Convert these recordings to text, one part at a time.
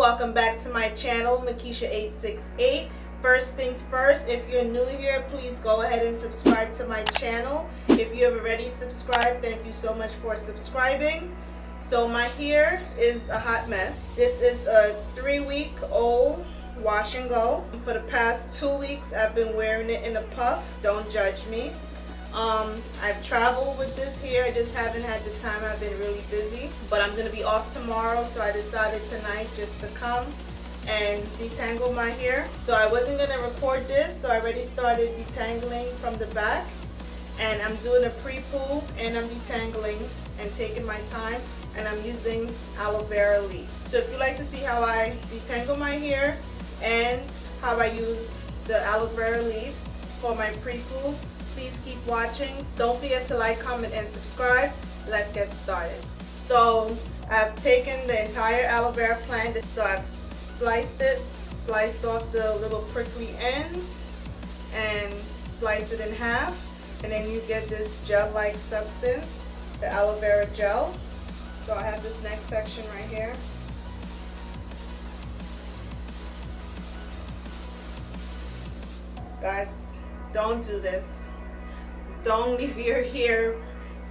welcome back to my channel, Mickisha868. First things first, if you're new here, please go ahead and subscribe to my channel. If you have already subscribed, thank you so much for subscribing. So my hair is a hot mess. This is a 3-week-old wash and go. For the past 2 weeks, I've been wearing it in a puff. Don't judge me. I've traveled with this hair. I just haven't had the time. I've been really busy, but I'm going to be off tomorrow, so I decided tonight just to come and detangle my hair. So I wasn't going to record this, so I already started detangling from the back, and I'm doing a pre-poo and I'm detangling and taking my time, and I'm using aloe vera leaf. So if you like to see how I detangle my hair and how I use the aloe vera leaf for my pre-poo, please keep watching. Don't forget to like, comment, and subscribe. Let's get started. So I've taken the entire aloe vera plant. So I've sliced off the little prickly ends and slice it in half. And then you get this gel-like substance, the aloe vera gel. So I have this next section right here. Guys, don't do this. Don't leave your hair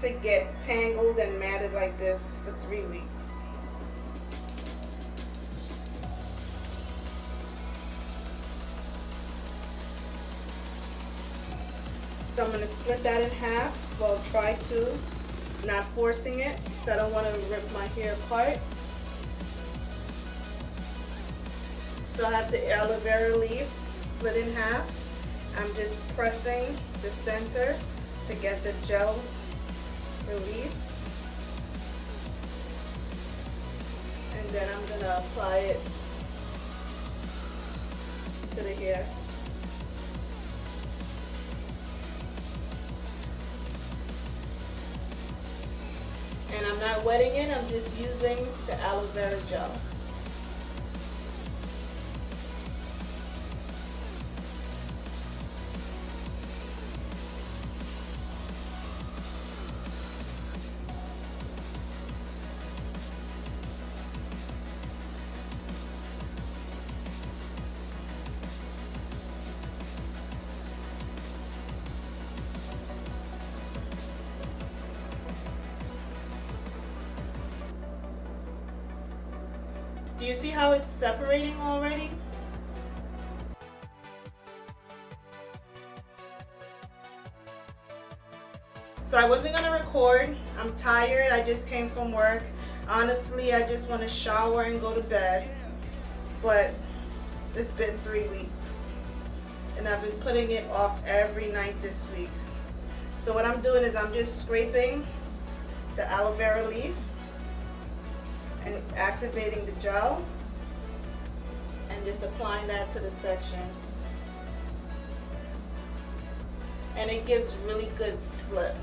to get tangled and matted like this for 3 weeks. So I'm going to split that in half. Well, try to, not forcing it, because I don't want to rip my hair apart. So I have the aloe vera leaf split in half. I'm just pressing the center to get the gel released, and then I'm going to apply it to the hair. And I'm not wetting it, I'm just using the aloe vera gel. Do you see how it's separating already? So I wasn't gonna record. I'm tired. I just came from work. Honestly, I just want to shower and go to bed. But it's been 3 weeks, and I've been putting it off every night this week. So what I'm doing is I'm just scraping the aloe vera leaf and activating the gel and just applying that to the section, and it gives really good slip.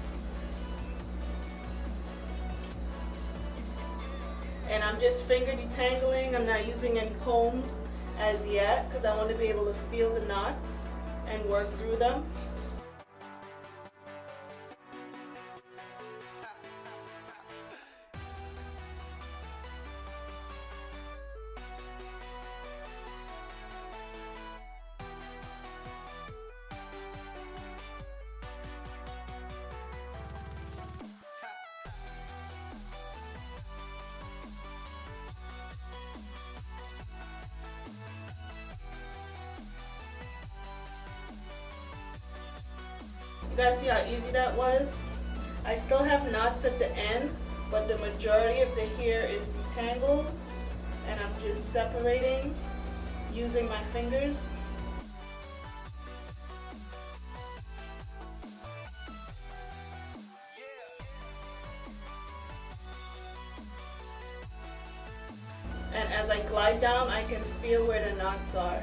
And I'm just finger detangling. I'm not using any combs as yet because I want to be able to feel the knots and work through them. You guys see how easy that was? I still have knots at the end, but the majority of the hair is detangled, and I'm just separating using my fingers. And as I glide down, I can feel where the knots are,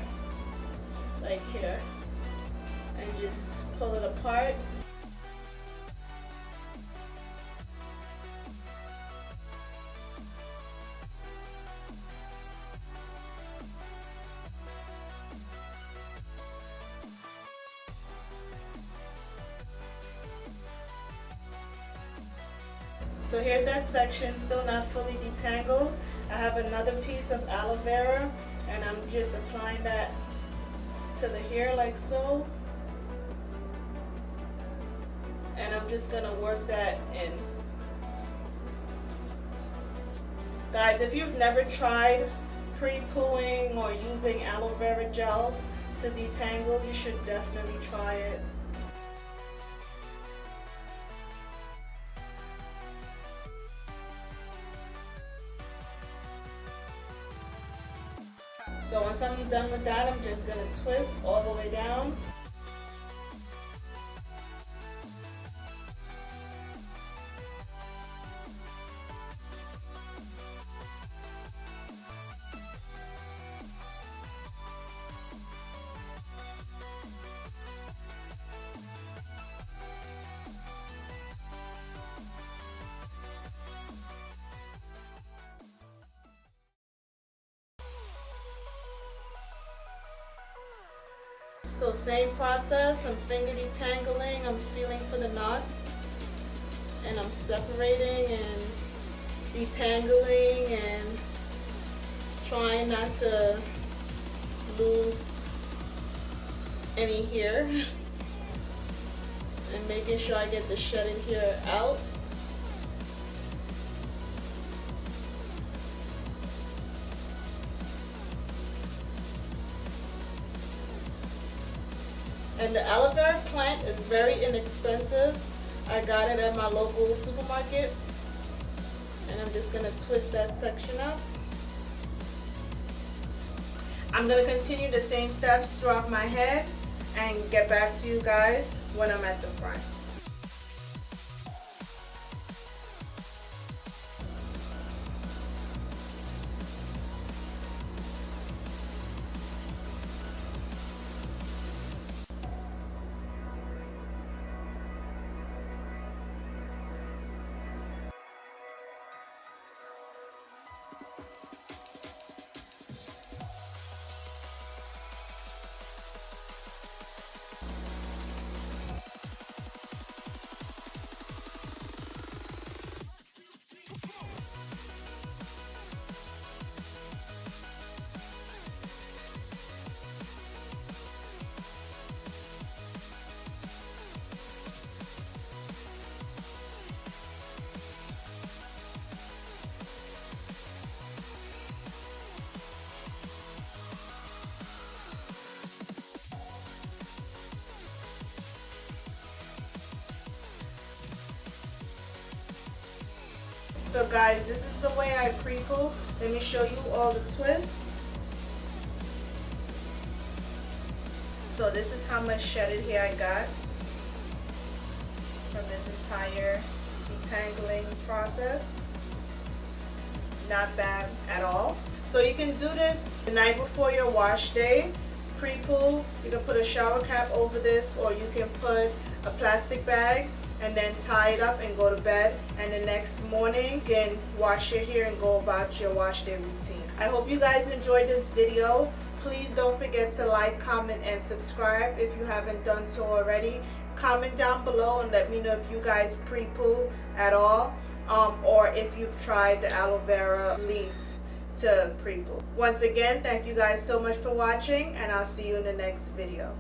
like here, and just pull it apart. So here's that section, still not fully detangled. I have another piece of aloe vera, and I'm just applying that to the hair like so. And I'm just gonna work that in. Guys, if you've never tried pre-pooing or using aloe vera gel to detangle, you should definitely try it. So once I'm done with that, I'm just gonna twist all the way down. So same process, I'm finger detangling, I'm feeling for the knots, and I'm separating and detangling and trying not to lose any hair and making sure I get the shedded hair out. And the aloe vera plant is very inexpensive. I got it at my local supermarket. And I'm just gonna twist that section up. I'm gonna continue the same steps throughout my head and get back to you guys when I'm at the front. So guys, this is the way I pre-poo. Let me show you all the twists. So this is how much shedded hair I got from this entire detangling process. Not bad at all. So you can do this the night before your wash day, pre-poo. You can put a shower cap over this, or you can put a plastic bag and then tie it up and go to bed, and the next morning you can wash your hair and go about your wash day routine. I hope you guys enjoyed this video. Please don't forget to like, comment, and subscribe if you haven't done so already. Comment down below and let me know if you guys pre-poo at all, or if you've tried the aloe vera leaf to pre-poo. Once again, thank you guys so much for watching, and I'll see you in the next video.